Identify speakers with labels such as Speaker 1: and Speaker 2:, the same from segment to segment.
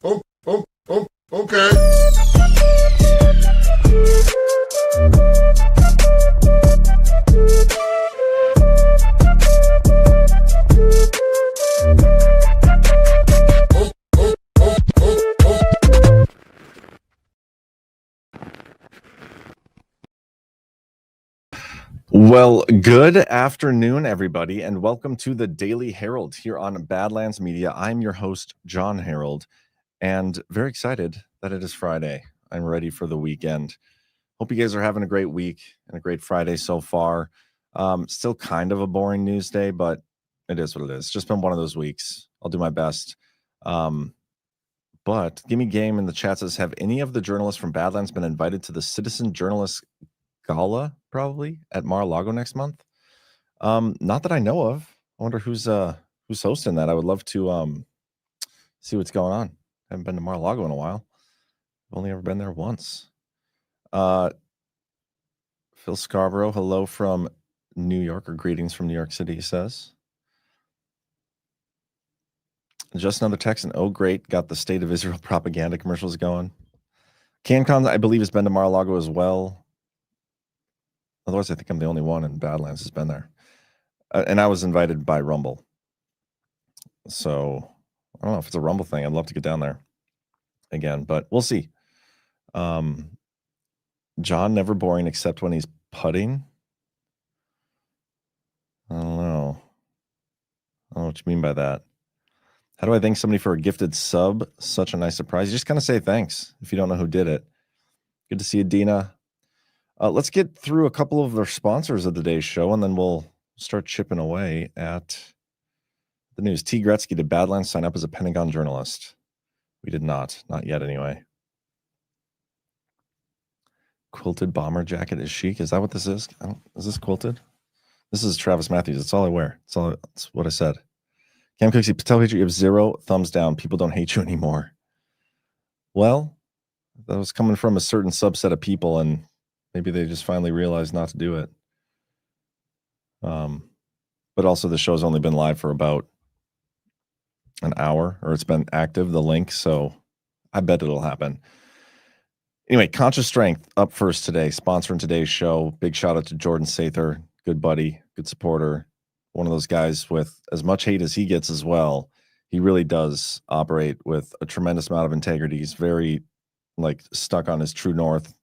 Speaker 1: Okay.
Speaker 2: Well, good afternoon, everybody, and welcome to the Daily Herold here on Badlands Media. I'm your host, John Herold, and very excited that it is Friday. I'm ready for the weekend. Hope you guys are having a great week and a great Friday so far. Still kind of a boring news day, but it is what it is. Just been one of those weeks. I'll do my best. But Gimme Game in the chat says, have any of the journalists from Badlands been invited to the Citizen Journalist Gala, probably at Mar-a-Lago next month? Not that I know of. I wonder who's hosting that. I would love to see what's going on. Haven't been to Mar-a-Lago in a while. I've only ever been there once. Phil Scarborough, hello from New York, or greetings from New York City, he says. Just another text, and oh great, got the State of Israel propaganda commercials going. CanCon, I believe, has been to Mar-a-Lago as well. Otherwise, I think I'm the only one in Badlands has been there. And I was invited by Rumble. So I don't know if it's a Rumble thing. I'd love to get down there again, but we'll see. John, never boring except when he's putting. I don't know. I don't know what you mean by that. How do I thank somebody for a gifted sub? Such a nice surprise. You just kind of say thanks if you don't know who did it. Good to see you, Dina. Let's get through a couple of our sponsors of the day's show, and then we'll start chipping away at the news. T. Gretzky, did Badlands sign up as a Pentagon journalist? We did not yet anyway. Quilted bomber jacket is chic. Is that what this is? Is this quilted? This is Travis Matthews. It's all I wear. That's what I said. Cam Cooksey, tell Picture, you have 0 thumbs down. People don't hate you anymore. Well, that was coming from a certain subset of people, and maybe they just finally realized not to do it. But also the show's only been live for about an hour, or it's been active, the link, so I bet it'll happen. Anyway, Conscious Strength up first today, sponsoring today's show. Big shout out to Jordan Sather, good buddy, good supporter, one of those guys with as much hate as he gets as well. He really does operate with a tremendous amount of integrity. He's very stuck on his true north.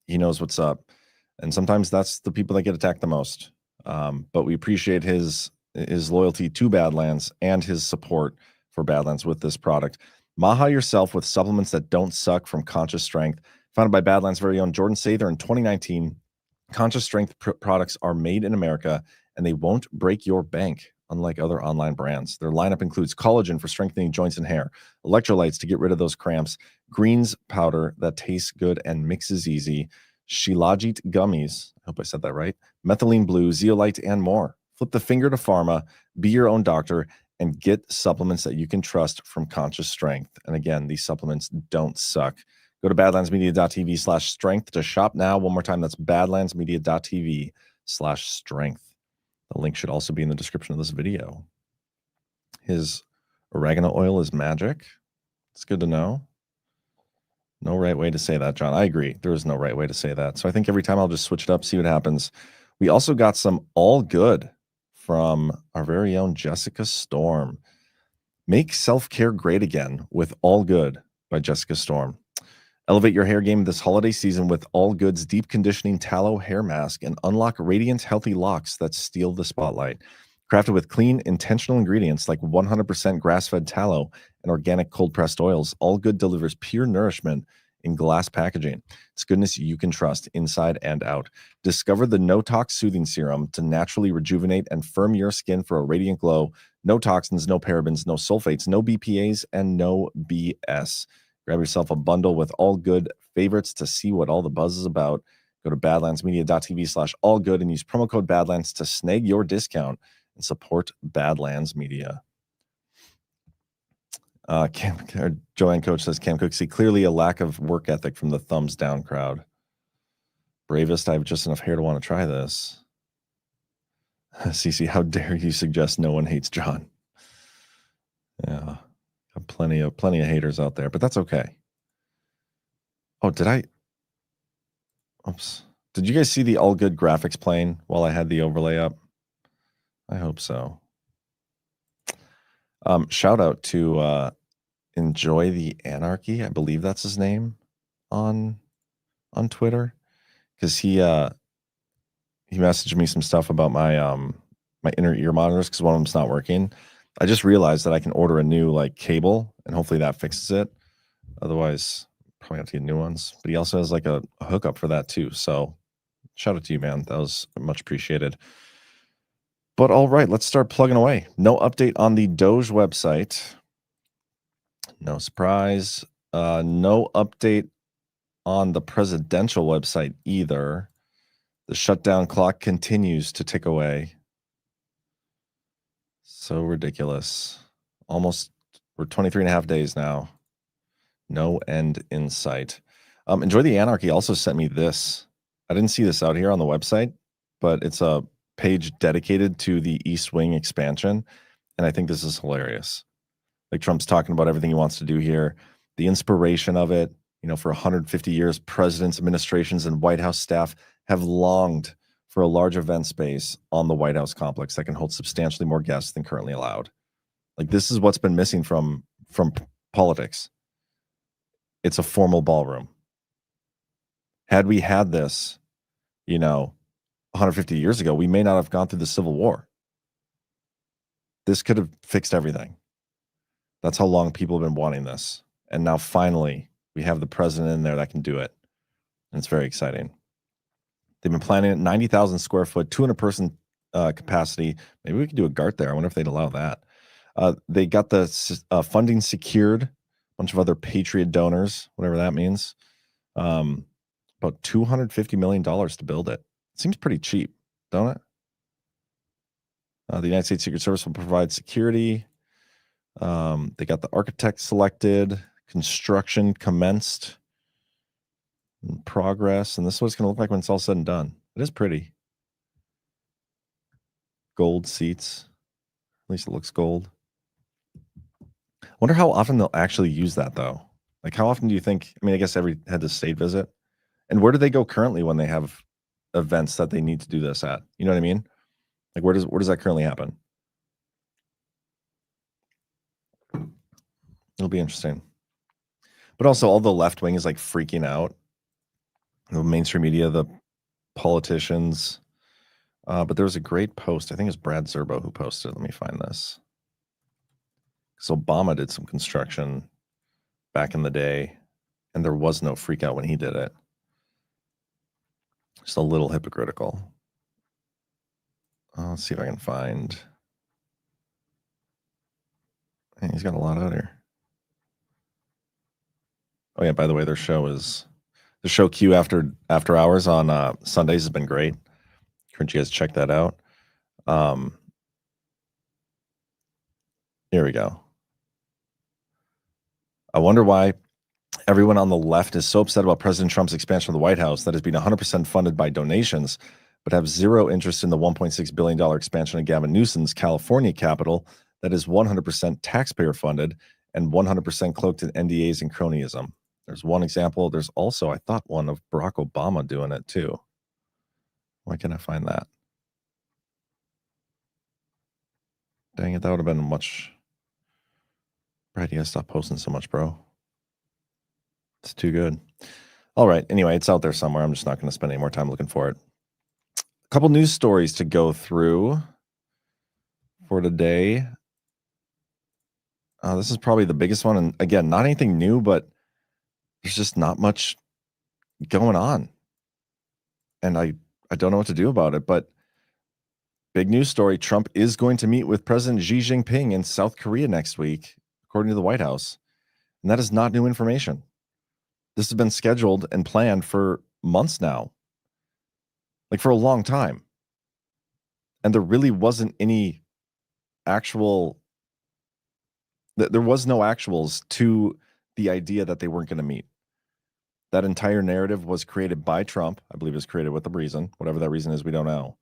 Speaker 2: He knows what's up. And sometimes that's the people that get attacked the most. But we appreciate his loyalty to Badlands and his support for Badlands with this product. Maha yourself with supplements that don't suck from Conscious Strength. Founded by Badlands' very own Jordan Sather in 2019, Conscious Strength products are made in America, and they won't break your bank, unlike other online brands. Their lineup includes collagen for strengthening joints and hair, electrolytes to get rid of those cramps, greens powder that tastes good and mixes easy, Shilajit gummies, I hope I said that right, methylene blue, zeolite, and more. Flip the finger to pharma, be your own doctor, and get supplements that you can trust from Conscious Strength. And again, these supplements don't suck. Go to badlandsmedia.tv/strength to shop now. One more time, that's badlandsmedia.tv/strength. The link should also be in the description of this video. His oregano oil is magic. It's good to know. No right way to say that, John. I agree. There is no right way to say that. So I think every time I'll just switch it up, see what happens. We also got some All Good from our very own Jessica Storm. Make self-care great again with All Good by Jessica Storm. Elevate your hair game this holiday season with All Good's deep conditioning tallow hair mask and unlock radiant, healthy locks that steal the spotlight. Crafted with clean, intentional ingredients like 100% grass-fed tallow and organic cold-pressed oils, All Good delivers pure nourishment in glass packaging. It's goodness you can trust inside and out. Discover the No-Tox Soothing Serum to naturally rejuvenate and firm your skin for a radiant glow. No toxins, no parabens, no sulfates, no BPAs, and no BS. Grab yourself a bundle with All Good favorites to see what all the buzz is about. Go to badlandsmedia.tv/allgood and use promo code Badlands to snag your discount and support Badlands Media. Joanne Coach says, Cam Cook, see clearly a lack of work ethic from the thumbs down crowd. Bravest, I have just enough hair to want to try this. Cece, how dare you suggest no one hates John? Yeah. Plenty of haters out there, but that's okay. Oh, oops. Did you guys see the all good graphics playing while I had the overlay up? I hope so. Shout out to Enjoy the Anarchy. I believe that's his name on Twitter, because he messaged me some stuff about my my inner ear monitors, because one of them's not working. I just realized that I can order a new like cable, and hopefully that fixes it. Otherwise, probably have to get new ones. But he also has like a hookup for that too. So shout out to you, man. That was much appreciated. But all right, let's start plugging away. No update on the Doge website. No surprise. No update on the presidential website either. The shutdown clock continues to tick away. So ridiculous. Almost, we're 23 and a half days now. No end in sight. Enjoy the Anarchy also sent me this. I didn't see this out here on the website, but it's a page dedicated to the East Wing expansion. And I think this is hilarious. Like, Trump's talking about everything he wants to do here, the inspiration of it. You know, for 150 years, presidents, administrations, and White House staff have longed for a large event space on the White House complex that can hold substantially more guests than currently allowed. Like, this is what's been missing from politics. It's a formal ballroom. Had we had this, 150 years ago, we may not have gone through the Civil War. This could have fixed everything. That's how long people have been wanting this. And now finally, we have the president in there that can do it. And it's very exciting. They've been planning it 90,000 square foot, 200 person capacity. Maybe we could do a GART there. I wonder if they'd allow that. They got the funding secured, a bunch of other Patriot donors, whatever that means. About $250 million to build it. It seems pretty cheap, don't it? The United States Secret Service will provide security. They got the architect selected. Construction commenced. In progress. And this is what it's going to look like when it's all said and done. It is pretty. Gold seats. At least it looks gold. I wonder how often they'll actually use that, though. Like, how often do you think? I mean, I guess every head of state visit. And where do they go currently when they have events that they need to do this at? You know what I mean? Like, where does that currently happen? It'll be interesting. But also, all the left wing is like freaking out. The mainstream media, the politicians. But there was a great post. I think it's Brad Zerbo who posted. Let me find this. So Obama did some construction back in the day, and there was no freak out when he did it. Just a little hypocritical. Let's see if I can find. Hey, he's got a lot out here. Oh yeah, by the way, the show Q after hours on Sundays has been great. Encourage you guys to check that out. Here we go. I wonder why everyone on the left is so upset about President Trump's expansion of the White House that has been 100% funded by donations, but have zero interest in the $1.6 billion expansion of Gavin Newsom's California capital that is 100% taxpayer funded and 100% cloaked in NDAs and cronyism. There's one example. There's also, I thought, one of Barack Obama doing it too. Why can't I find that? Dang it, that would have been much. Brad, you gotta stop posting so much, bro. It's too good. All right. Anyway, it's out there somewhere. I'm just not going to spend any more time looking for it. A couple news stories to go through for today. This is probably the biggest one. And again, not anything new, but there's just not much going on. And I don't know what to do about it. But big news story. Trump is going to meet with President Xi Jinping in South Korea next week, according to the White House. And that is not new information. This has been scheduled and planned for months now, like for a long time. And there really wasn't any actual, there was no actuals to the idea that they weren't going to meet. That entire narrative was created by Trump. I believe it was created with a reason. Whatever that reason is, we don't know.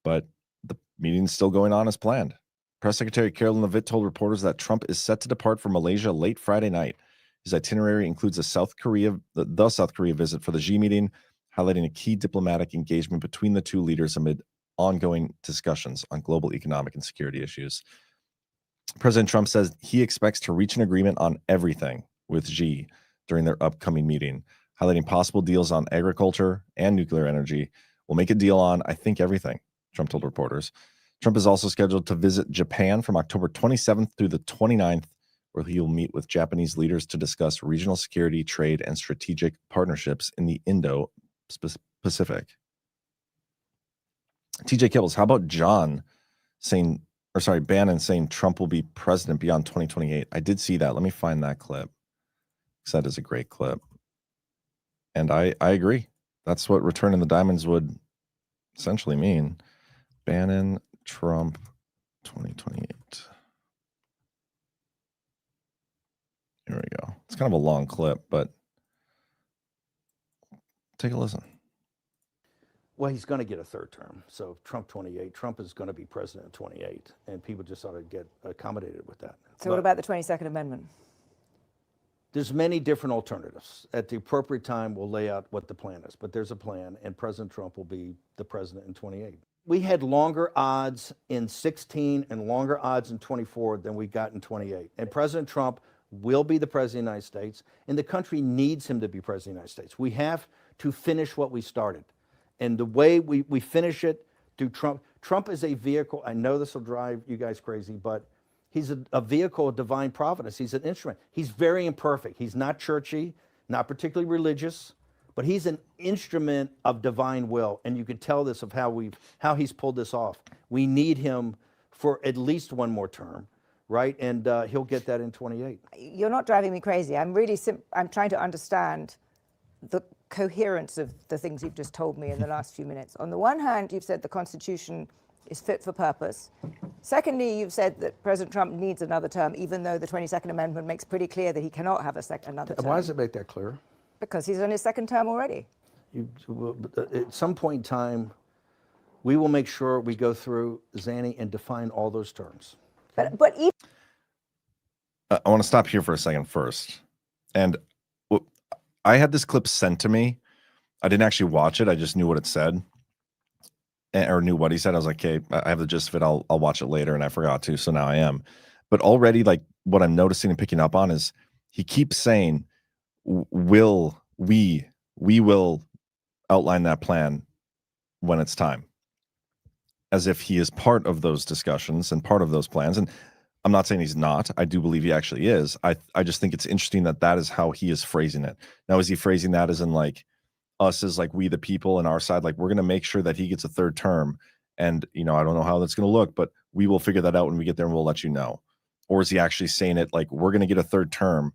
Speaker 2: But the meeting's still going on as planned. Press Secretary Carolyn Levitt told reporters that Trump is set to depart for Malaysia late Friday night. His itinerary includes the South Korea visit for the Xi meeting, highlighting a key diplomatic engagement between the two leaders amid ongoing discussions on global economic and security issues. President Trump says he expects to reach an agreement on everything with Xi during their upcoming meeting, highlighting possible deals on agriculture and nuclear energy. We'll make a deal on, I think, everything, Trump told reporters. Trump is also scheduled to visit Japan from October 27th through the 29th, where he will meet with Japanese leaders to discuss regional security, trade, and strategic partnerships in the Indo-Pacific. TJ Kibbles, how about Bannon saying Trump will be president beyond 2028? I did see that. Let me find that clip, because that is a great clip. And I agree. That's what returning the diamonds would essentially mean. Bannon, Trump, 2028. Here we go. It's kind of a long clip, but take a listen.
Speaker 1: Well, he's going to get a third term. So Trump 28, Trump is going to be president in 28, and people just ought to get accommodated with that.
Speaker 3: So what about the 22nd Amendment?
Speaker 1: There's many different alternatives. At the appropriate time, we'll lay out what the plan is, but there's a plan, and President Trump will be the president in 28. We had longer odds in 16 and longer odds in 24 than we got in 28. And President Trump will be the president of the United States, and the country needs him to be president of the United States. We have to finish what we started. And the way we finish it through Trump. Trump is a vehicle. I know this will drive you guys crazy, but he's a vehicle of divine providence. He's an instrument. He's very imperfect. He's not churchy, not particularly religious, but he's an instrument of divine will. And you can tell this of how he's pulled this off. We need him for at least one more term, right? And he'll get that in 28.
Speaker 3: You're not driving me crazy. I'm really I'm trying to understand the coherence of the things you've just told me in the last few minutes. On the one hand, you've said the Constitution is fit for purpose. Secondly, you've said that President Trump needs another term, even though the 22nd Amendment makes pretty clear that he cannot have another term.
Speaker 1: Why does it make that clear?
Speaker 3: Because he's on his second term already.
Speaker 1: At some point in time, we will make sure we go through, Zanny, and define all those terms.
Speaker 3: But
Speaker 2: I want to stop here for a second first. And I had this clip sent to me. I didn't actually watch it. I just knew what it said, or knew what he said. I was like, okay, I have the gist of it. I'll watch it later, and I forgot to, so now I am. But already, like, what I'm noticing and picking up on is he keeps saying, we will outline that plan when it's time, as if he is part of those discussions and part of those plans. And I'm not saying he's not. I do believe he actually is. I just think it's interesting that is how he is phrasing it. Now, is he phrasing that as in like us as like we the people and our side, like we're going to make sure that he gets a third term, and I don't know how that's going to look, but we will figure that out when we get there and we'll let you know? Or is he actually saying it like we're going to get a third term,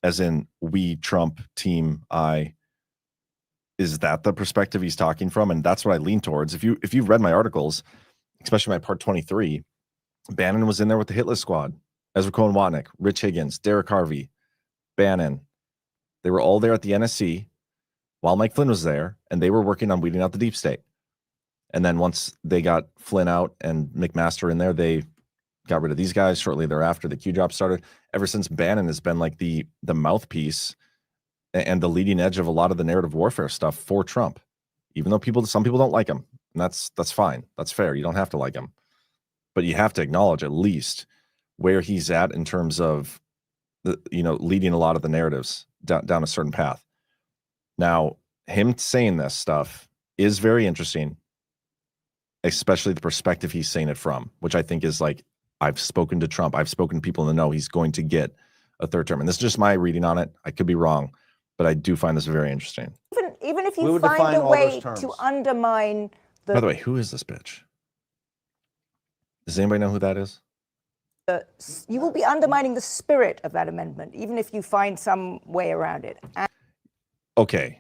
Speaker 2: as in we, Trump, team I? Is that the perspective he's talking from? And that's what I lean towards. If you've read my articles, especially my part 23, Bannon was in there with the hit list squad. Ezra Cohen-Watnick, Rich Higgins, Derek Harvey, Bannon. They were all there at the NSC while Mike Flynn was there, and they were working on weeding out the deep state. And then once they got Flynn out and McMaster in there, they got rid of these guys. Shortly thereafter, the Q drop started. Ever since, Bannon has been like the mouthpiece and the leading edge of a lot of the narrative warfare stuff for Trump, even though some people don't like him. And that's fine. That's fair. You don't have to like him. But you have to acknowledge at least where he's at in terms of leading a lot of the narratives down a certain path. Now, him saying this stuff is very interesting, especially the perspective he's saying it from, which I think is like, I've spoken to Trump. I've spoken to people in the know. He's going to get a third term. And this is just my reading on it. I could be wrong, but I do find this very interesting.
Speaker 3: Even if you find a way to undermine
Speaker 2: By the way, who is this bitch? Does anybody know who that is?
Speaker 3: You will be undermining the spirit of that amendment, even if you find some way around it.
Speaker 2: Okay.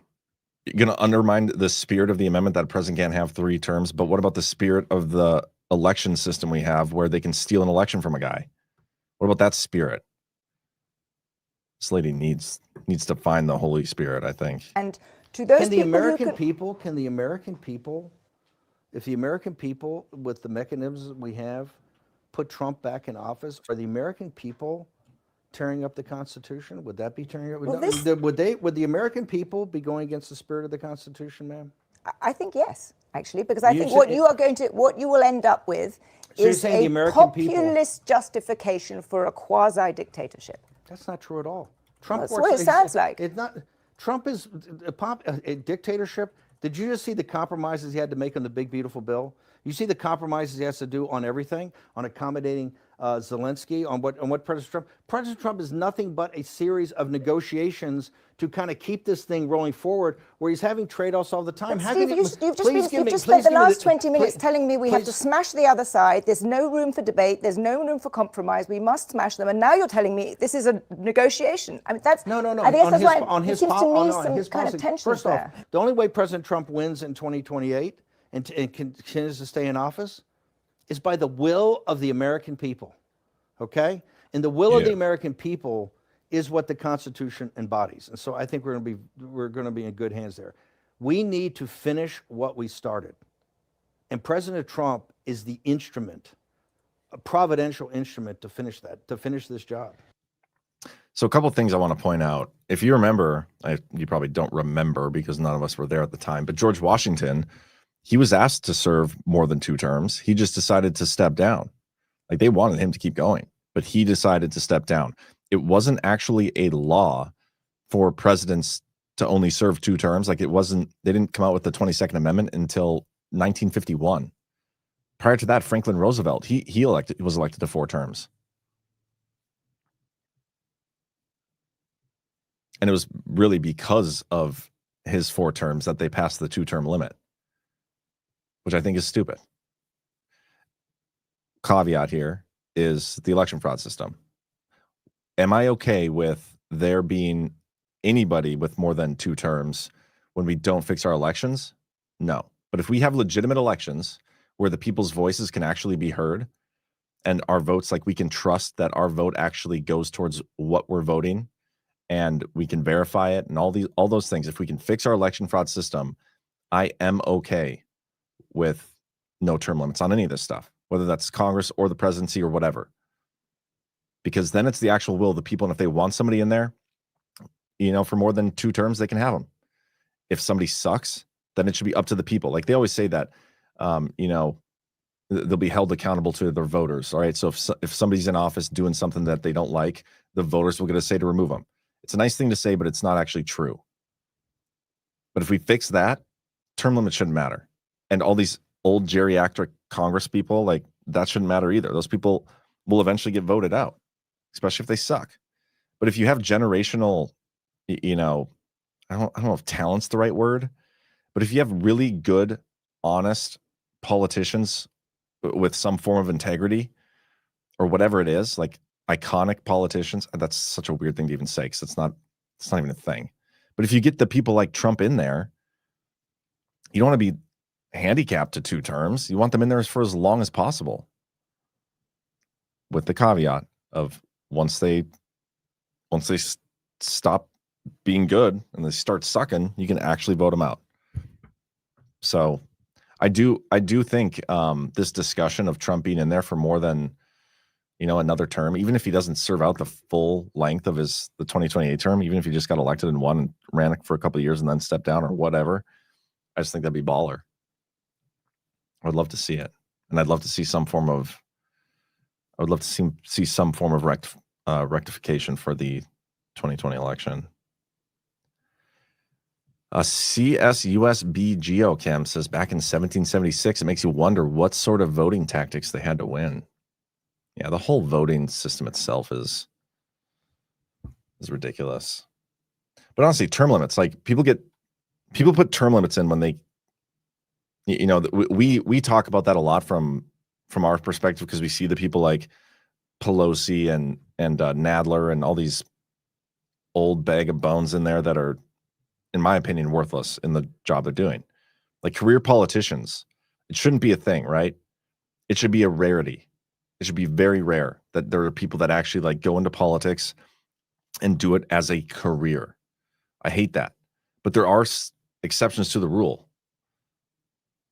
Speaker 2: You're going to undermine the spirit of the amendment that a president can't have 3 terms, but what about the spirit of the election system we have where they can steal an election from a guy? What about that spirit? This lady needs to find the Holy Spirit, I think.
Speaker 3: And to those
Speaker 1: if the American people, with the mechanisms we have, put Trump back in office, are the American people tearing up the Constitution? Would that be tearing up?
Speaker 3: Well,
Speaker 1: Would the American people be going against the spirit of the Constitution, ma'am?
Speaker 3: I think yes, actually, because I think what you will end up with
Speaker 1: you're
Speaker 3: is
Speaker 1: saying the
Speaker 3: a
Speaker 1: American people-
Speaker 3: populist justification for a quasi-dictatorship.
Speaker 1: That's not true at all. Trump
Speaker 3: That's what it sounds like.
Speaker 1: It's not. Trump is a dictatorship. Did you just see the compromises he had to make on the big beautiful bill? You see the compromises he has to do on everything, on accommodating Zelensky, on what President Trump. President Trump is nothing but a series of negotiations to kind of keep this thing rolling forward, where he's having trade-offs all the time.
Speaker 3: But Steve, you've just spent the last 20 minutes telling me we have to smash the other side. There's no room for debate. There's no room for compromise. We must smash them. And now you're telling me this is a negotiation. I mean, that's
Speaker 1: no.
Speaker 3: I guess that's why
Speaker 1: on his
Speaker 3: seems to me some
Speaker 1: his
Speaker 3: kind
Speaker 1: policy.
Speaker 3: of tension
Speaker 1: First
Speaker 3: there.
Speaker 1: off, the only way President Trump wins in 2028 and continues to stay in office is by the will of the American people. Okay? And the will of the American people is what the Constitution embodies. And so I think we're going to be in good hands there. We need to finish what we started. And President Trump is the instrument, a providential instrument to finish this job.
Speaker 2: So a couple of things I want to point out. If you remember, you probably don't remember because none of us were there at the time, but George Washington, he was asked to serve more than 2 terms. He just decided to step down. Like, they wanted him to keep going, but he decided to step down. It wasn't actually a law for presidents to only serve 2 terms. Like, they didn't come out with the 22nd Amendment until 1951. Prior to that, Franklin Roosevelt, he was elected to 4 terms. And it was really because of his 4 terms that they passed the 2-term limit, which I think is stupid. Caveat here is the election fraud system. Am I okay with there being anybody with more than 2 terms when we don't fix our elections? No. But if we have legitimate elections where the people's voices can actually be heard and our votes, like, we can trust that our vote actually goes towards what we're voting and we can verify it and all those things, if we can fix our election fraud system, I am okay with no term limits on any of this stuff, whether that's Congress or the presidency or whatever. Because then it's the actual will of the people. And if they want somebody in there, for more than 2 terms, they can have them. If somebody sucks, then it should be up to the people. Like, they always say that, they'll be held accountable to their voters. All right. So if somebody's in office doing something that they don't like, the voters will get a say to remove them. It's a nice thing to say, but it's not actually true. But if we fix that, term limits shouldn't matter. And all these old geriatric Congress people, like, that shouldn't matter either. Those people will eventually get voted out, especially if they suck. But if you have generational, I don't know if talent's the right word, but if you have really good, honest politicians with some form of integrity or whatever it is, like iconic politicians, and that's such a weird thing to even say because it's not even a thing. But if you get the people like Trump in there, you don't want to be handicapped to 2 terms. You want them in there for as long as possible, with the caveat of once they stop being good and they start sucking, you can actually vote them out. So I do think this discussion of Trump being in there for more than another term, even if he doesn't serve out the full length of the 2028 term, even if he just got elected and won and ran it for a couple of years and then stepped down or whatever, I just think that'd be baller. I would love to see it, and I'd love to see some form of rectification for the 2020 election. CSUSB Geochem says back in 1776, it makes you wonder what sort of voting tactics they had to win. Yeah, the whole voting system itself is ridiculous. But honestly, term limits, like, people put term limits in when they, we talk about that a lot from our perspective because we see the people like Pelosi and Nadler and all these old bag of bones in there that are, in my opinion, worthless in the job they're doing. Like, career politicians, it shouldn't be a thing, right? It should be a rarity. It should be very rare that there are people that actually, like, go into politics and do it as a career. I hate that. But there are exceptions to the rule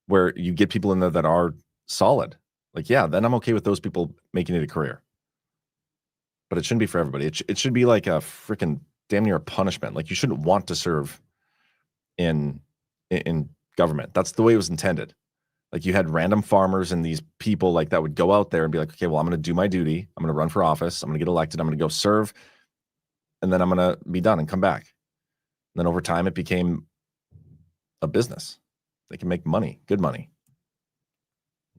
Speaker 2: where you get people in there that are solid Like, yeah, then I'm okay with those people making it a career. But it shouldn't be for everybody. It should be like a freaking damn near a punishment. Like, you shouldn't want to serve in government. That's the way it was intended. Like, you had random farmers and these people like that would go out there and be like, okay, well, I'm going to do my duty. I'm going to run for office. I'm going to get elected. I'm going to go serve. And then I'm going to be done and come back. And then over time, it became a business. They can make money, good money.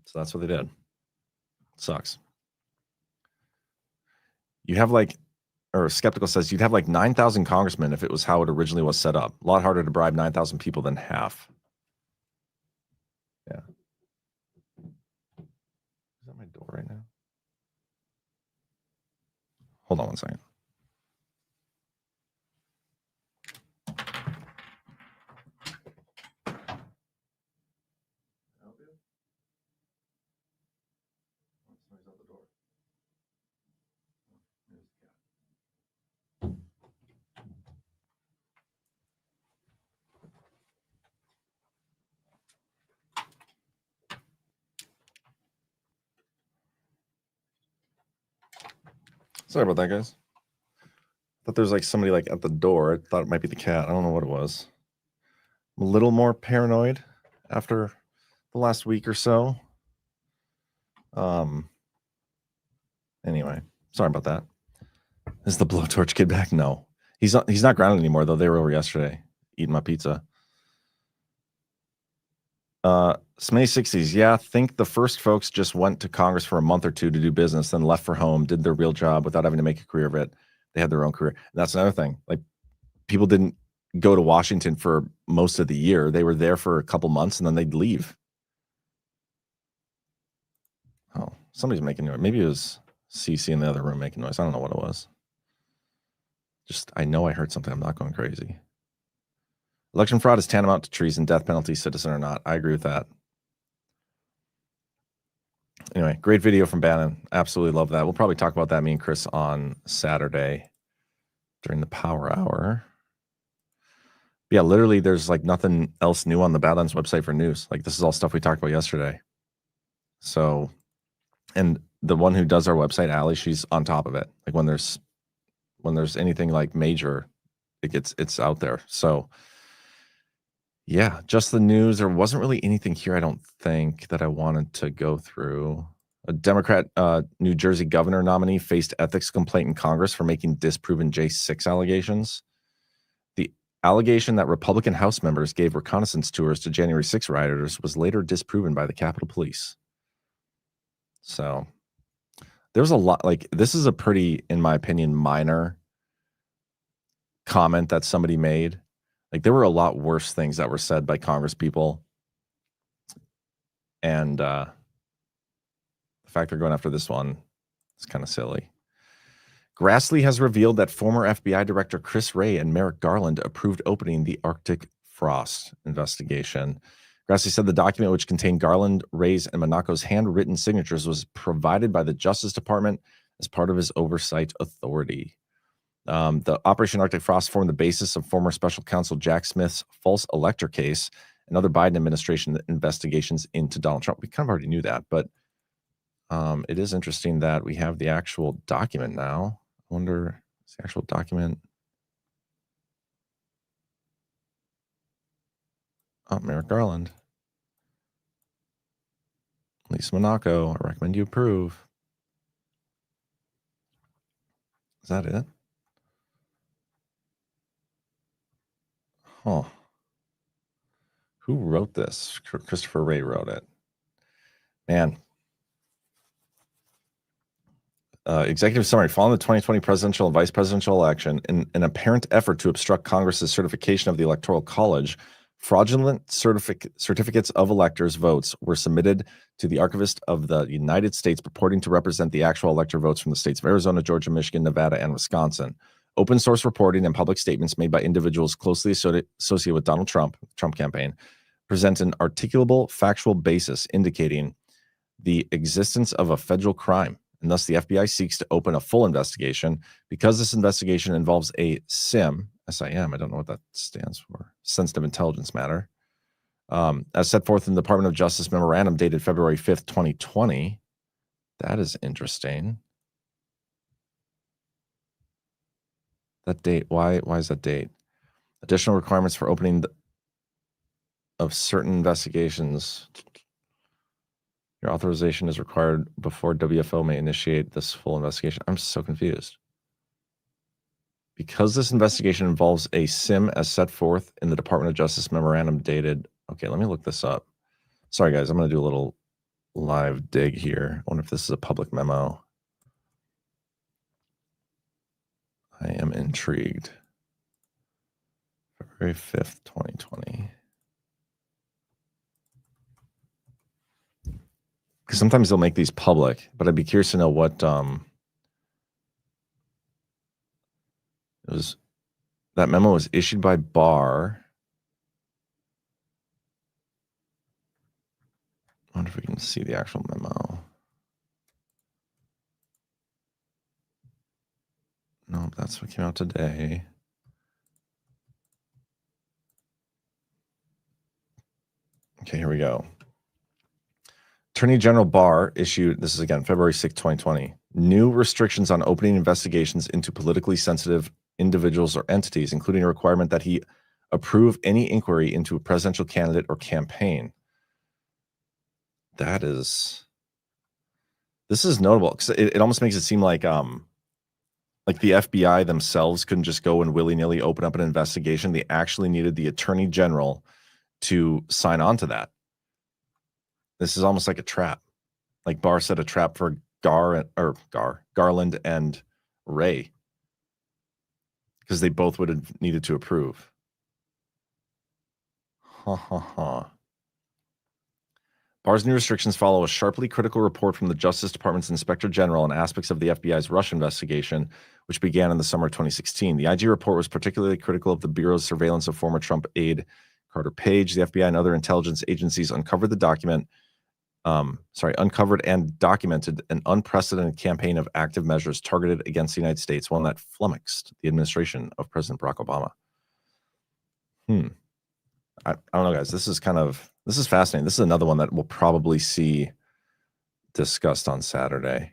Speaker 2: So that's what they did. Sucks. You have like, or Skeptical says, you'd have like 9,000 congressmen if it was how it originally was set up. A lot harder to bribe 9,000 people than half. Yeah. Is that my door right now? Hold on one second. Sorry about that, guys. Thought there was like somebody like at the door. I thought it might be the cat. I don't know what it was. I'm a little more paranoid after the last week or so. Anyway, sorry about that. Is the blowtorch kid back? No. He's not grounded anymore, though. They were over yesterday eating my pizza. Smay 60s. Yeah, I think the first folks just went to Congress for a month or two to do business, then left for home, did their real job without having to make a career of it. They had their own career. And that's another thing. Like, people didn't go to Washington for most of the year. They were there for a couple months and then they'd leave. Oh, somebody's making noise. Maybe it was CC in the other room making noise. I don't know what it was. Just, I know I heard something. I'm not going crazy. Election fraud is tantamount to treason, death penalty, citizen or not. I agree with that. Anyway, great video from Bannon. Absolutely love that. We'll probably talk about that, me and Chris, on Saturday during the power hour. Yeah, literally, there's like nothing else new on the Badlands website for news. Like, this is all stuff we talked about yesterday. So, and the one who does our website, Allie, she's on top of it. Like, when there's anything like major, it's out there. So, yeah, just the news. There wasn't really anything here, I don't think, that I wanted to go through. A Democrat New Jersey governor nominee faced ethics complaint in Congress for making disproven J6 allegations. The allegation that Republican House members gave reconnaissance tours to January 6 rioters was later disproven by the Capitol Police. So there's a lot, like, this is a pretty, in my opinion, minor comment that somebody made. Like, there were a lot worse things that were said by Congress people. And the fact they're going after this one is kind of silly. Grassley has revealed that former FBI Director Chris Wray and Merrick Garland approved opening the Arctic Frost investigation. Grassley said the document, which contained Garland, Wray's, and Monaco's handwritten signatures, was provided by the Justice Department as part of his oversight authority. The Operation Arctic Frost formed the basis of former Special Counsel Jack Smith's false elector case and other Biden administration investigations into Donald Trump. We kind of already knew that, but it is interesting that we have the actual document now. I wonder, is the actual document? Oh, Merrick Garland. Lisa Monaco, I recommend you approve. Is that it? Huh. Who wrote this? Christopher Wray wrote it. Man. Executive summary. Following the 2020 presidential and vice presidential election, in an apparent effort to obstruct Congress's certification of the Electoral College, fraudulent certificates of electors' votes were submitted to the Archivist of the United States purporting to represent the actual elector votes from the states of Arizona, Georgia, Michigan, Nevada, and Wisconsin. Open source reporting and public statements made by individuals closely associated with Donald Trump campaign present an articulable factual basis indicating the existence of a federal crime, and thus the FBI seeks to open a full investigation. Because this investigation involves a SIM, S-I-M, I don't know what that stands for, Sensitive Intelligence Matter, as set forth in the Department of Justice memorandum dated February 5th, 2020, That is interesting. That date, why is that date? Additional requirements for opening of certain investigations. Your authorization is required before WFO may initiate this full investigation. I'm so confused. Because this investigation involves a SIM as set forth in the Department of Justice memorandum dated. Okay, let me look this up. Sorry, guys, I'm going to do a little live dig here. I wonder if this is a public memo. I am intrigued. February 5th, 2020. Because sometimes they'll make these public, but I'd be curious to know what it was. That memo was issued by Barr. I wonder if we can see the actual memo. No, that's what came out today. Okay, here we go. Attorney General Barr issued, this is again, February 6, 2020, new restrictions on opening investigations into politically sensitive individuals or entities, including a requirement that he approve any inquiry into a presidential candidate or campaign. This is notable because it almost makes it seem like the FBI themselves couldn't just go and willy-nilly open up an investigation. They actually needed the Attorney General to sign on to that. This is almost like a trap. Like Barr set a trap for Garland and Ray, because they both would have needed to approve. Barr's new restrictions follow a sharply critical report from the Justice Department's Inspector General on aspects of the FBI's Russia investigation, which began in the summer of 2016. The IG report was particularly critical of the Bureau's surveillance of former Trump aide Carter Page. The FBI and other intelligence agencies uncovered and documented an unprecedented campaign of active measures targeted against the United States, one that flummoxed the administration of President Barack Obama. I don't know, guys. This is fascinating. This is another one that we'll probably see discussed on Saturday.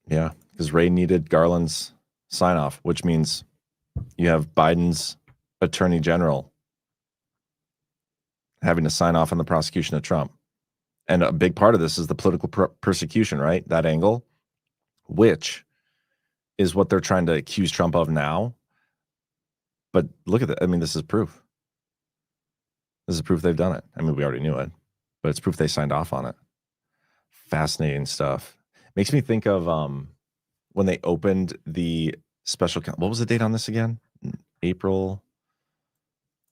Speaker 2: Yeah, because Ray needed Garland's sign off, which means you have Biden's Attorney General having to sign off on the prosecution of Trump. And a big part of this is the political persecution, right? That angle, which is what they're trying to accuse Trump of now. But look at that. I mean, this is proof. This is proof they've done it. I mean, we already knew it, but it's proof they signed off on it. Fascinating stuff. Makes me think of when they opened the special. What was the date on this again? April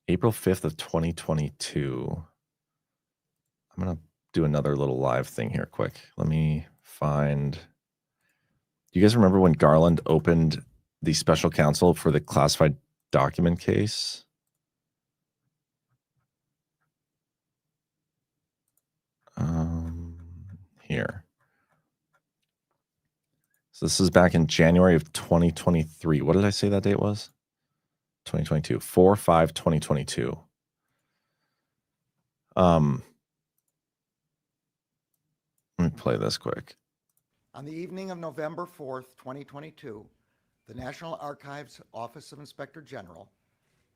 Speaker 2: 5th of 2022. I'm going to do another little live thing here quick. Let me find. Do you guys remember when Garland opened the special counsel for the classified document case? Here. So this is back in January of 2023. What did I say that date was? 2022. 4/5/2022. Let me play this quick.
Speaker 4: On the evening of November 4th, 2022, the National Archives Office of Inspector General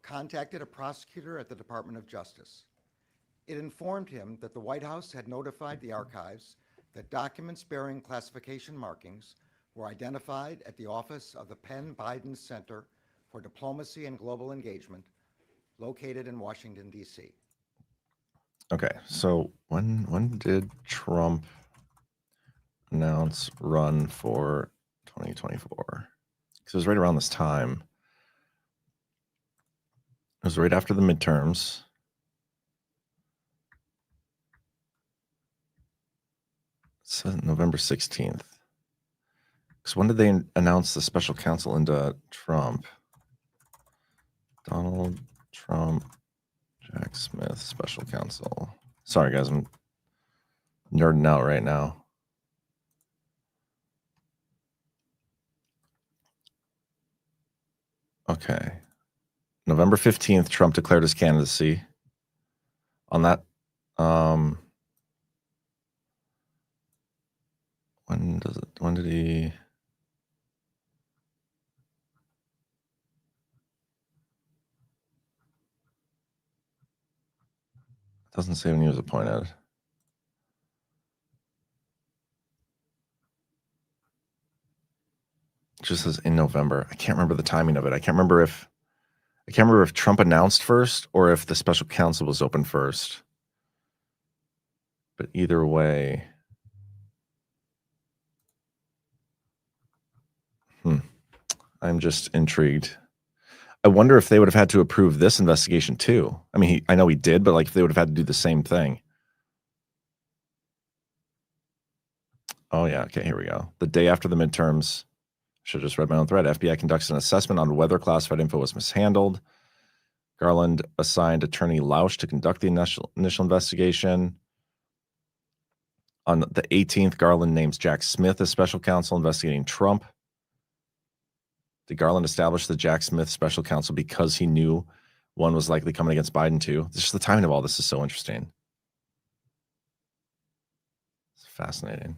Speaker 4: contacted a prosecutor at the Department of Justice. It informed him that the White House had notified the archives that documents bearing classification markings were identified at the office of the Penn Biden Center for Diplomacy and Global Engagement, located in Washington, D.C.
Speaker 2: Okay, so when did Trump announce run for 2024? Because it was right around this time. It was right after the midterms. So November 16th. Because when did they announce the special counsel into Trump? Donald Trump, Jack Smith, special counsel. Sorry, guys, I'm nerding out right now. Okay. November 15th, Trump declared his candidacy. On that When did he? Doesn't say when he was appointed. It just says in November. I can't remember the timing of it. I can't remember if Trump announced first or if the special counsel was open first. But either way, I'm just intrigued. I wonder if they would have had to approve this investigation too. I mean, I know he did, but like if they would have had to do the same thing. Oh yeah, okay, here we go. The day after the midterms, should have just read my own thread. FBI conducts an assessment on whether classified info was mishandled. Garland assigned attorney Lausch to conduct the initial investigation. On the 18th, Garland names Jack Smith as special counsel investigating Trump. Did Garland establish the Jack Smith special counsel because he knew one was likely coming against Biden too? Just the timing of all this is so interesting. It's fascinating.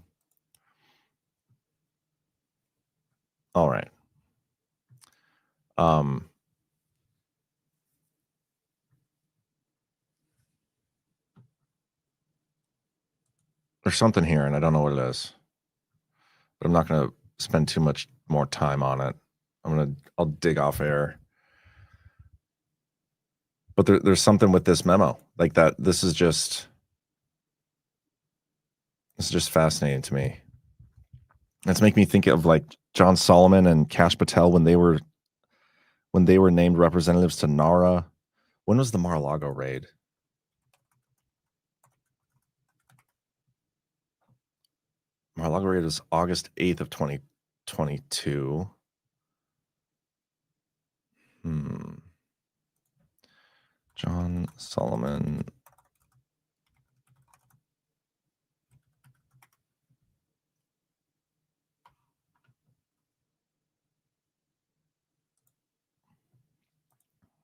Speaker 2: All right. There's something here, and I don't know what it is. But I'm not going to spend too much more time on it. I'll dig off air. But there's something with this memo, like that. This is just fascinating to me. It's making me think of like John Solomon and Kash Patel when they were named representatives to NARA. When was the Mar-a-Lago raid? Mar-a-Lago raid was August 8th of 2022. John Solomon.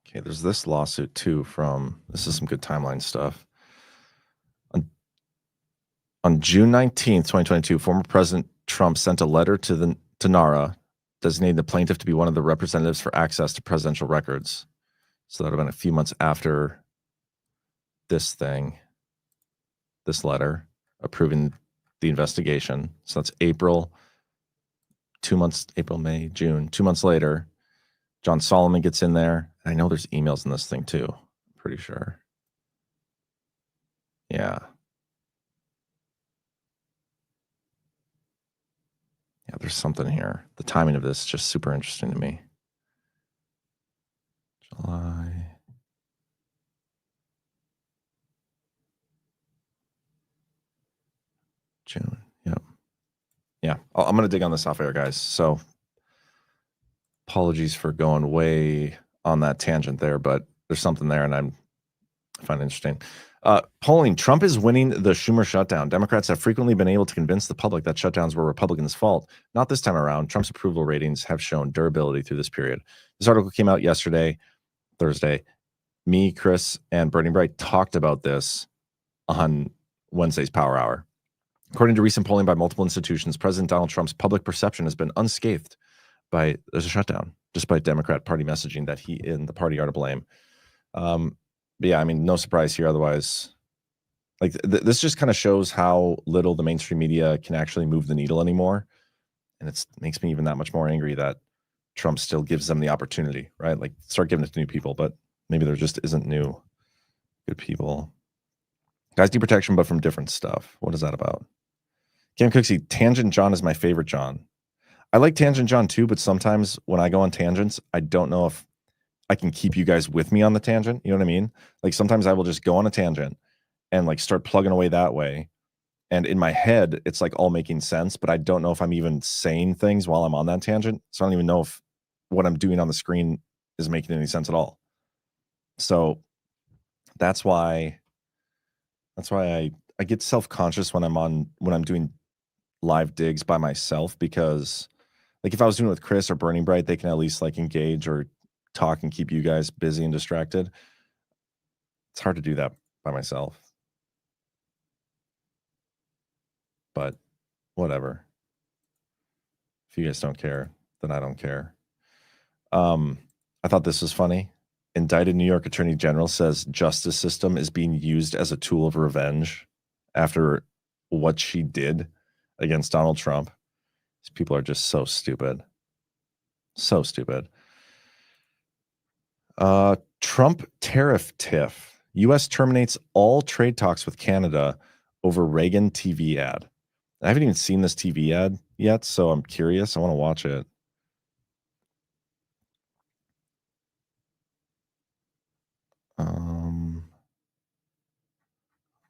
Speaker 2: Okay, there's this lawsuit too this is some good timeline stuff. On June 19th, 2022, former President Trump sent a letter to NARA designating the plaintiff to be one of the representatives for access to presidential records. So that would have been a few months after this letter approving the investigation. So that's April, May, June. 2 months later, John Solomon gets in there. I know there's emails in this thing too. I'm pretty sure. Yeah. Yeah, there's something here. The timing of this is just super interesting to me. July. June. Yep. Yeah. I'm going to dig on this off air, guys. So apologies for going way on that tangent there, but there's something there and I find it interesting. Polling. Trump is winning the Schumer shutdown. Democrats have frequently been able to convince the public that shutdowns were Republicans' fault. Not this time around. Trump's approval ratings have shown durability through this period. This article came out yesterday, Thursday. Me, Chris, and Bernie Bright talked about this on Wednesday's Power Hour. According to recent polling by multiple institutions, President Donald Trump's public perception has been unscathed by there's a shutdown, despite Democrat Party messaging that he and the party are to blame. But yeah, I mean, no surprise here. Otherwise, like this just kind of shows how little the mainstream media can actually move the needle anymore. And it makes me even that much more angry that Trump still gives them the opportunity, right? Like start giving it to new people, but maybe there just isn't new good people. Guys do protection, but from different stuff. What is that about? Cam Cooksey, Tangent John is my favorite John. I like Tangent John too, but sometimes when I go on tangents, I don't know if I can keep you guys with me on the tangent. You know what I mean? Like sometimes I will just go on a tangent and like start plugging away that way. And in my head, it's like all making sense, but I don't know if I'm even saying things while I'm on that tangent. So I don't even know if what I'm doing on the screen is making any sense at all. So that's why I get self-conscious when I'm doing live digs by myself, because like if I was doing it with Chris or Burning Bright, they can at least like engage or talk and keep you guys busy and distracted. It's hard to do that by myself. but whatever. If you guys don't care, then I don't care. I thought this was funny. Indicted New York Attorney General says justice system is being used as a tool of revenge after what she did against Donald Trump. These people are just so stupid. So stupid. Trump tariff tiff. U.S. terminates all trade talks with Canada over Reagan TV ad. I haven't even seen this TV ad yet, so I'm curious. I want to watch it.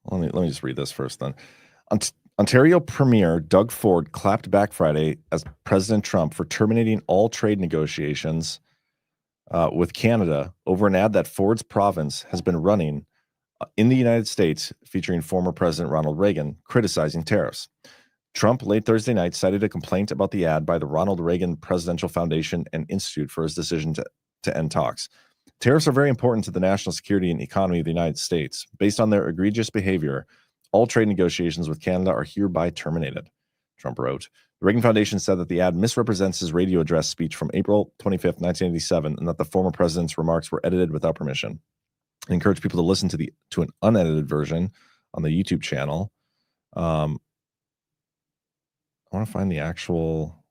Speaker 2: Let me just read this first then. Ontario Premier Doug Ford clapped back Friday as President Trump for terminating all trade negotiations with Canada over an ad that Ford's province has been running in the United States featuring former President Ronald Reagan criticizing tariffs. Trump late Thursday night cited a complaint about the ad by the Ronald Reagan Presidential Foundation and Institute for his decision to end talks. Tariffs are very important to the national security and economy of the United States. Based on their egregious behavior, all trade negotiations with Canada are hereby terminated, Trump wrote. The Reagan Foundation said that the ad misrepresents his radio address speech from April 25th, 1987, and that the former president's remarks were edited without permission. I encourage people to listen to an unedited version on the YouTube channel. I want to find the actual.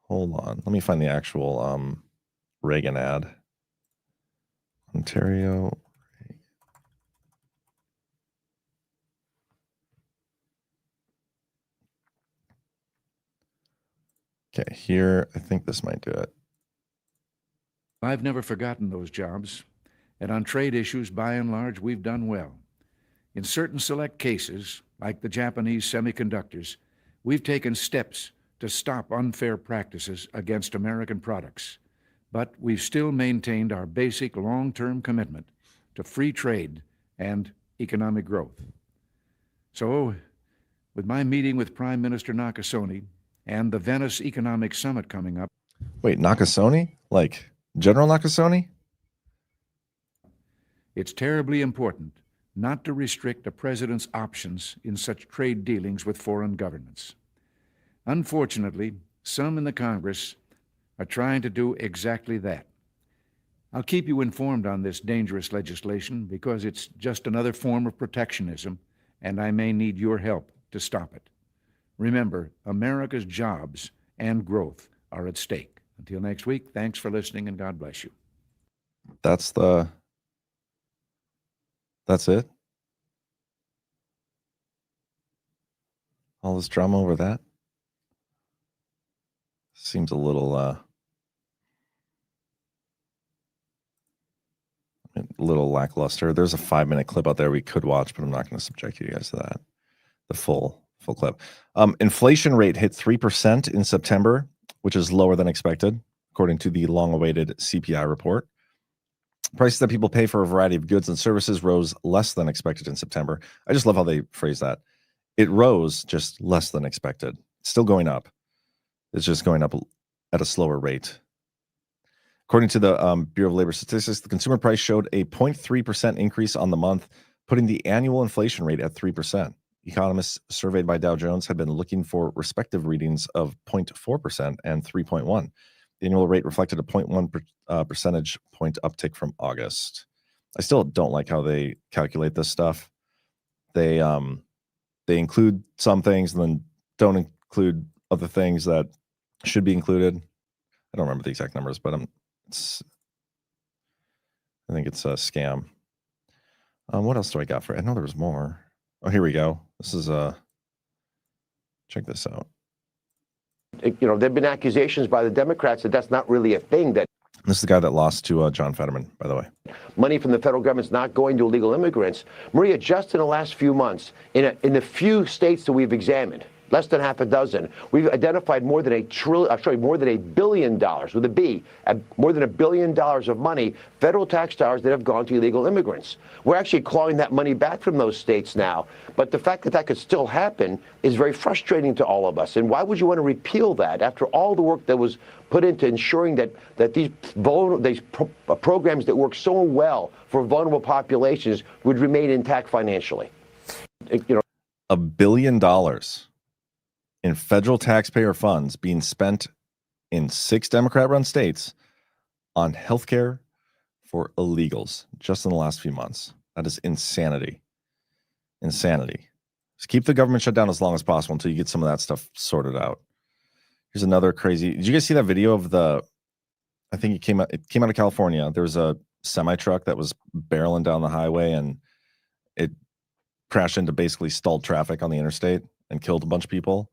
Speaker 2: Hold on. Let me find the actual Reagan ad. Ontario. Okay, here, I think this might do it.
Speaker 5: I've never forgotten those jobs, and on trade issues, by and large, we've done well. In certain select cases, like the Japanese semiconductors, we've taken steps to stop unfair practices against American products, but we've still maintained our basic long-term commitment to free trade and economic growth. So, with my meeting with Prime Minister Nakasone and the Venice Economic Summit coming up.
Speaker 2: Wait, Nakasone? Like General Nakasone?
Speaker 5: It's terribly important not to restrict a president's options in such trade dealings with foreign governments. Unfortunately, some in the Congress are trying to do exactly that. I'll keep you informed on this dangerous legislation because it's just another form of protectionism, and I may need your help to stop it. Remember, America's jobs and growth are at stake. Until next week, thanks for listening and God bless you.
Speaker 2: That's it? All this drama over that? Seems a little lackluster. There's a 5-minute clip out there we could watch, but I'm not going to subject you guys to that. The full clip. Inflation rate hit 3% in September, which is lower than expected, according to the long-awaited CPI report. Prices that people pay for a variety of goods and services rose less than expected in September. I just love how they phrase that. It rose just less than expected. It's still going up. It's just going up at a slower rate. According to the Bureau of Labor Statistics, the consumer price showed a 0.3% increase on the month, putting the annual inflation rate at 3%. Economists surveyed by Dow Jones had been looking for respective readings of 0.4% and 3.1%. The annual rate reflected a 0.1 percentage point uptick from August. I still don't like how they calculate this stuff. They include some things and then don't include other things that should be included. I don't remember the exact numbers, but I think it's a scam. What else do I got for it? I know there was more. Oh, here we go. This is check this out.
Speaker 6: You know, there have been accusations by the Democrats that that's not really a thing, that
Speaker 2: This is the guy that lost to John Fetterman, by the way.
Speaker 6: money from the federal government's not going to illegal immigrants. Maria, just in the last few months, in the few states that we've examined, less than half a dozen, we've identified more than $1 billion with a B, more than $1 billion of money, federal tax dollars that have gone to illegal immigrants. We're actually clawing that money back from those states now. But the fact that that could still happen is very frustrating to all of us. And why would you want to repeal that after all the work that was put into ensuring that these programs that work so well for vulnerable populations would remain intact financially?
Speaker 2: $1 billion in federal taxpayer funds being spent in 6 Democrat-run states on healthcare for illegals just in the last few months. That is insanity. Insanity. Just keep the government shut down as long as possible until you get some of that stuff sorted out. Here's another crazy. Did you guys see that video of I think it came out of California. There was a semi truck that was barreling down the highway and it crashed into basically stalled traffic on the interstate and killed a bunch of people.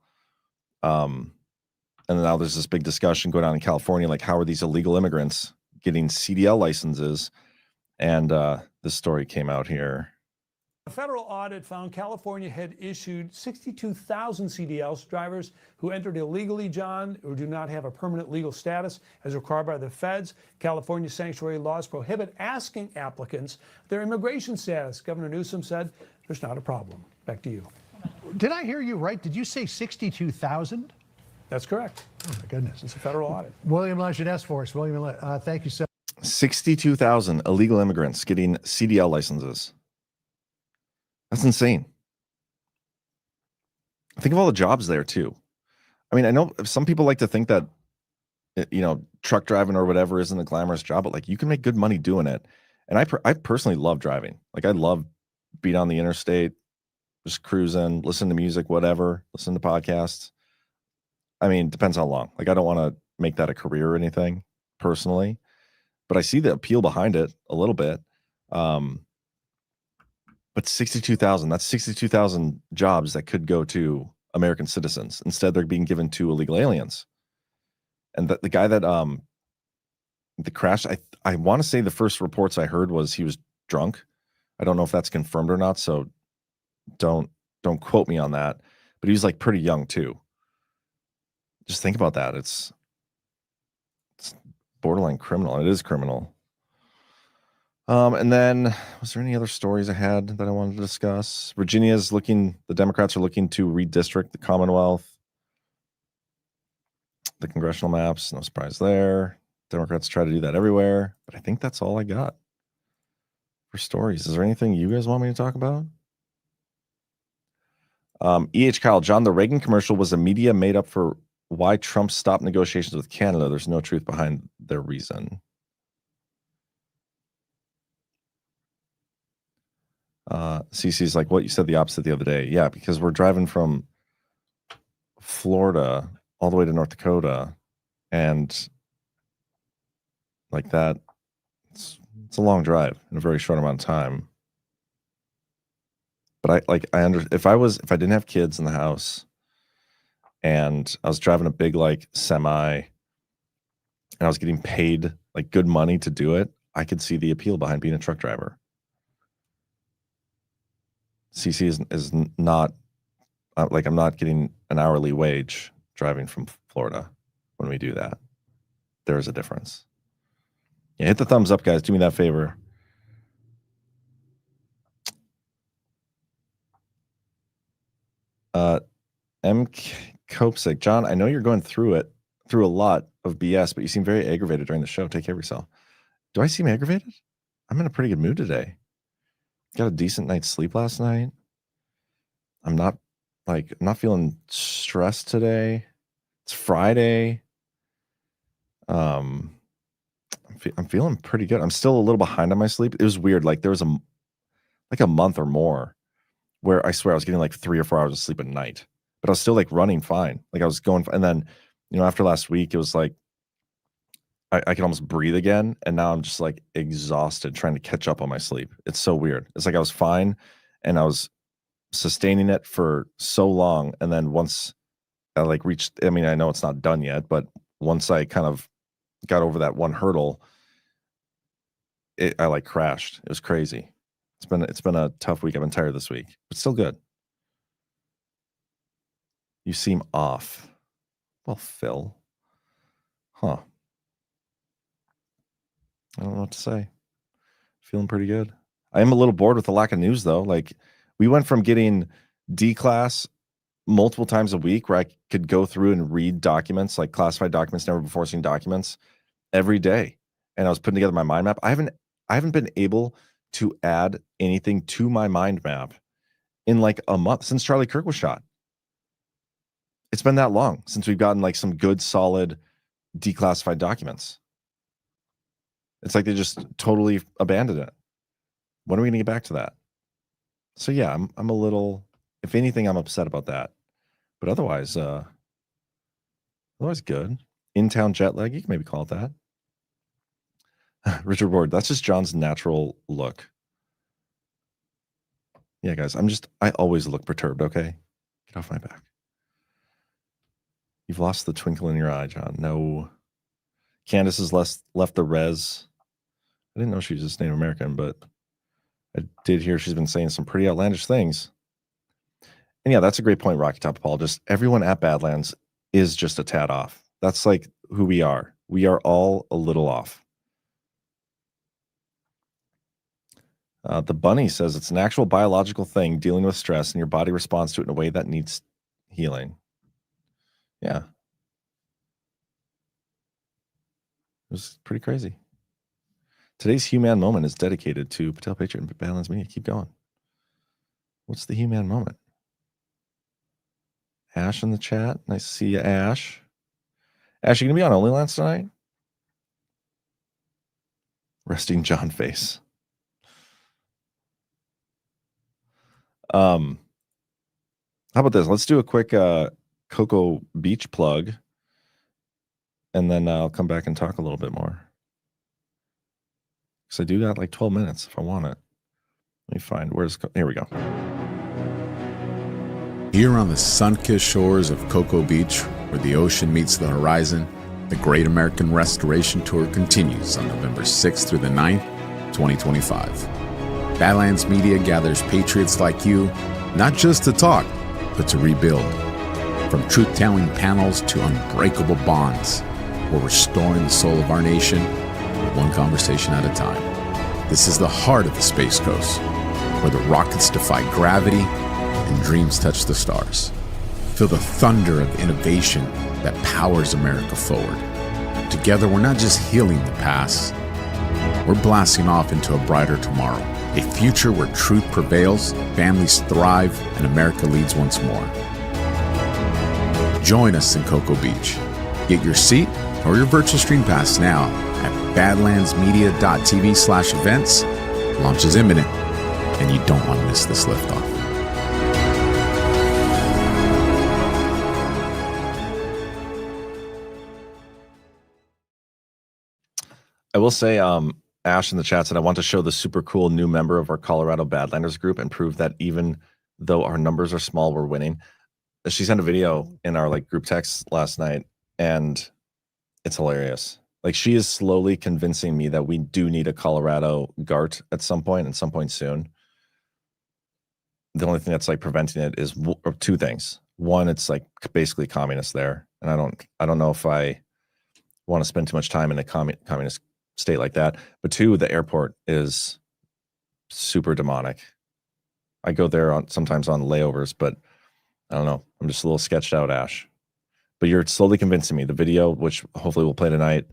Speaker 2: And now there's this big discussion going on in California, like how are these illegal immigrants getting CDL licenses? And this story came out here.
Speaker 7: A federal audit found California had issued 62,000 CDLs, drivers who entered illegally, John, or do not have a permanent legal status as required by the feds. California sanctuary laws prohibit asking applicants their immigration status. Governor Newsom said there's not a problem. Back to you.
Speaker 8: Did I hear you right? Did you say 62,000?
Speaker 7: That's correct.
Speaker 8: Oh, my goodness.
Speaker 7: It's a federal audit.
Speaker 8: William Lajeunesse for us. William, thank you so much.
Speaker 2: 62,000 illegal immigrants getting CDL licenses. That's insane. Think of all the jobs there too. I mean, I know some people like to think that, truck driving or whatever isn't a glamorous job, but like you can make good money doing it. And I personally love driving. Like I love being on the interstate, just cruising, listen to music, whatever, listen to podcasts. I mean, depends how long. Like I don't want to make that a career or anything personally, but I see the appeal behind it a little bit. But 62,000, that's 62,000 jobs that could go to American citizens. Instead, they're being given to illegal aliens. And the guy that the crash, I want to say the first reports I heard was he was drunk. I don't know if that's confirmed or not, so don't quote me on that. But he was like pretty young too. Just think about that. It's borderline criminal. It is criminal. And then was there any other stories I had that I wanted to discuss? The Democrats are looking to redistrict the Commonwealth, the congressional maps. No surprise there. Democrats try to do that everywhere, but I think that's all I got for stories. Is there anything you guys want me to talk about? E.H. Kyle, John, the Reagan commercial was a media made up for why Trump stopped negotiations with Canada. There's no truth behind their reason. CC's like, what you said the opposite the other day. Yeah, because we're driving from Florida all the way to North Dakota, and like that, it's a long drive in a very short amount of time. But if I didn't have kids in the house and I was driving a big like semi and I was getting paid like good money to do it, I could see the appeal behind being a truck driver. CC is not like I'm not getting an hourly wage driving from Florida when we do that. There is a difference. Yeah, hit the thumbs up, guys. Do me that favor. M. Kopsik, John, I know you're going through a lot of BS, but you seem very aggravated during the show. Take care of yourself. Do I seem aggravated? I'm in a pretty good mood today. Got a decent night's sleep last night. I'm not feeling stressed today. It's Friday. I'm feeling pretty good. I'm still a little behind on my sleep. It was weird. Like there was a month or more where I swear I was getting like 3 or 4 hours of sleep a night, but I was still like running fine. Like I was going, and then, after last week, it was like, I can almost breathe again. And now I'm just like exhausted trying to catch up on my sleep. It's so weird. It's like I was fine and I was sustaining it for so long. And then once I like reached, I mean, I know it's not done yet, but once I kind of got over that one hurdle, I like crashed. It was crazy. It's been a tough week. I've been tired this week, but still good. You seem off. Well, Phil. Huh. I don't know what to say. Feeling pretty good. I am a little bored with the lack of news, though. Like, we went from getting D class multiple times a week where I could go through and read documents, like classified documents, never before seen documents, every day. And I was putting together my mind map. I haven't been able to add anything to my mind map in like a month since Charlie Kirk was shot. It's been that long since we've gotten like some good, solid, declassified documents. It's like they just totally abandoned it. When are we going to get back to that? So yeah, I'm a little, if anything, I'm upset about that. But otherwise good. In-town jet lag, you can maybe call it that. Richard Ward, that's just John's natural look. Yeah, guys, I always look perturbed, okay? Get off my back. You've lost the twinkle in your eye, John. No. Candace has left the res. I didn't know she was just Native American, but I did hear she's been saying some pretty outlandish things. And yeah, that's a great point, Rocky Top Paul. Just everyone at Badlands is just a tad off. That's like who we are. We are all a little off. The bunny says it's an actual biological thing, dealing with stress, and your body responds to it in a way that needs healing. Yeah. It was pretty crazy. Today's Human Moment is dedicated to Patel Patriot and Badlands Media. Keep going. What's the Human Moment? Ash in the chat. Nice to see you, Ash. Ash, you going to be on OnlyLens tonight? Resting John face. How about this? Let's do a quick Cocoa Beach plug, and then I'll come back and talk a little bit more. Because I do got like 12 minutes if I want it. Let me find, here we go.
Speaker 9: Here on the sun-kissed shores of Cocoa Beach, where the ocean meets the horizon, the Great American Restoration Tour continues on November 6th through the 9th, 2025. Badlands Media gathers patriots like you, not just to talk, but to rebuild. From truth-telling panels to unbreakable bonds, we're restoring the soul of our nation, one conversation at a time. This is the heart of the Space Coast, where the rockets defy gravity and dreams touch the stars. Feel the thunder of innovation that powers America forward. Together, we're not just healing the past, we're blasting off into a brighter tomorrow. A future where truth prevails, families thrive, and America leads once more. Join us in Cocoa Beach. Get your seat or your virtual stream pass now at badlandsmedia.tv/events. Launch is imminent, and you don't want to miss this liftoff.
Speaker 2: I will say, Ash in the chat said, I want to show the super cool new member of our Colorado Badlanders group and prove that even though our numbers are small, we're winning. She sent a video in our like group text last night, and it's hilarious. Like, she is slowly convincing me that we do need a Colorado GART at some point soon. The only thing that's like preventing it is two things. One, it's like basically communist there, and I don't know if I want to spend too much time in a communist state like that. But two, the airport is super demonic. I go there sometimes on layovers, but I don't know. I'm just a little sketched out, Ash. But you're slowly convincing me. The video, which hopefully we'll play tonight,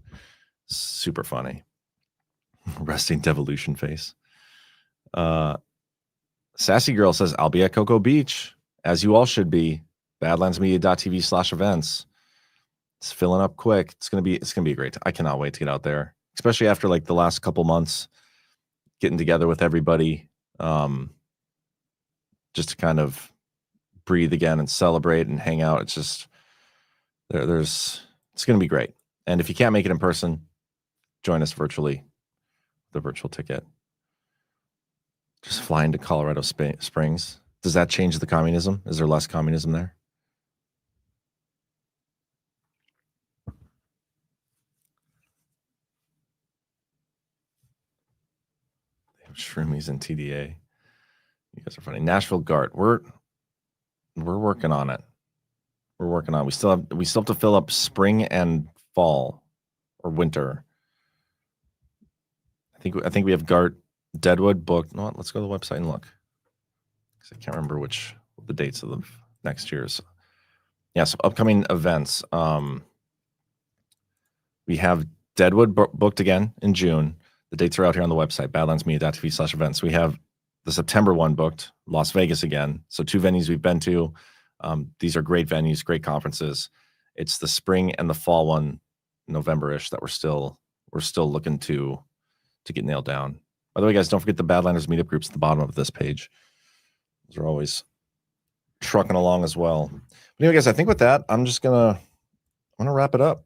Speaker 2: super funny. Resting devolution face. Sassy Girl says, I'll be at Cocoa Beach, as you all should be. badlandsmedia.tv/events. It's filling up quick. It's gonna be great. I cannot wait to get out there, especially after like the last couple months, getting together with everybody, just to kind of breathe again and celebrate and hang out. It's just it's gonna be great. And if you can't make it in person, join us virtually, the virtual ticket. Just flying to Colorado Springs. Does that change the communism? Is there less communism there? Shroomies and TDA. You guys are funny. Nashville GART. We're working on it. We're working on it. We still have to fill up spring and fall or winter. I think we have GART Deadwood booked. No, let's go to the website and look. Because I can't remember which the dates of the next year's. Yeah, so upcoming events. We have Deadwood booked again in June. The dates are out here on the website, badlandsmedia.tv/events. We have the September one booked, Las Vegas again. So 2 venues we've been to. These are great venues, great conferences. It's the spring and the fall one, November-ish, that we're still looking to get nailed down. By the way, guys, don't forget the Badlanders meetup groups at the bottom of this page. Those are always trucking along as well. But anyway, guys, I think with that, I'm gonna wrap it up.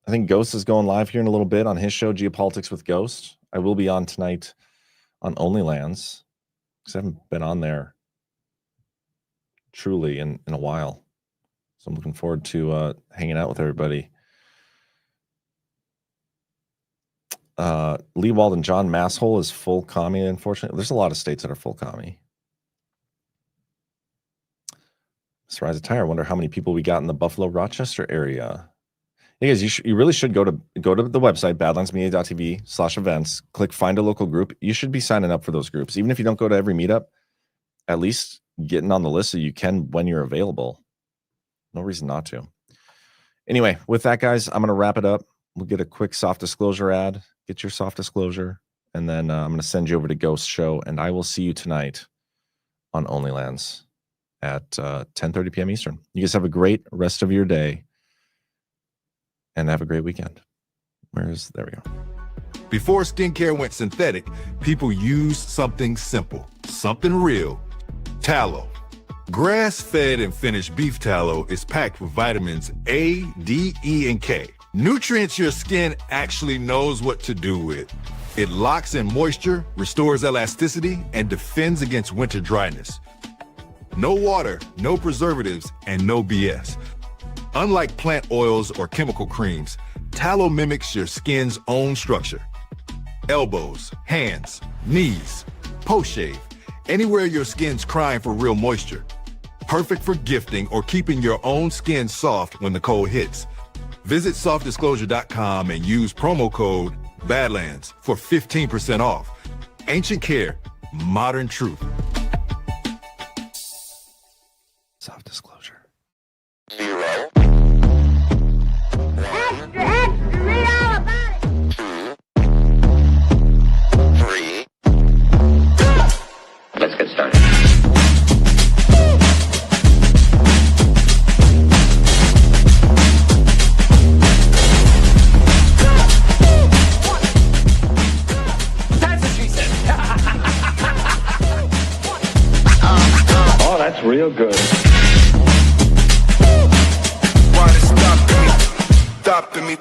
Speaker 2: I think Ghost is going live here in a little bit on his show, Geopolitics with Ghost. I will be on tonight on OnlyLands, because I haven't been on there truly in a while. So I'm looking forward to hanging out with everybody. Lee Walden, John Masshole is full commie, unfortunately. There's a lot of states that are full commie. Mr. Rise of Tire, I wonder how many people we got in the Buffalo, Rochester area. Hey guys, you really should go to the website, badlandsmedia.tv/events, click find a local group. You should be signing up for those groups. Even if you don't go to every meetup, at least getting on the list so you can when you're available. No reason not to. Anyway, with that, guys, I'm going to wrap it up. We'll get a quick soft disclosure ad. Get your soft disclosure. And then I'm going to send you over to Ghost Show. And I will see you tonight on OnlyLands at 10:30 p.m. Eastern. You guys have a great rest of your day. And have a great weekend. There we go.
Speaker 10: Before skincare went synthetic, people used something simple, something real, tallow. Grass-fed and finished beef tallow is packed with vitamins A, D, E, and K. Nutrients your skin actually knows what to do with. It locks in moisture, restores elasticity, and defends against winter dryness. No water, no preservatives, and no BS. Unlike plant oils or chemical creams, tallow mimics your skin's own structure. Elbows, hands, knees, post-shave, anywhere your skin's crying for real moisture. Perfect for gifting or keeping your own skin soft when the cold hits. Visit softdisclosure.com and use promo code Badlands for 15% off. Ancient Care, modern truth.
Speaker 2: Soft disclosure.
Speaker 11: Extra, extra, read all about it.
Speaker 6: 2, 3. Let's get started.
Speaker 11: That's what she said.
Speaker 6: Oh, that's real good.
Speaker 10: Why they stopping me? Stopping me.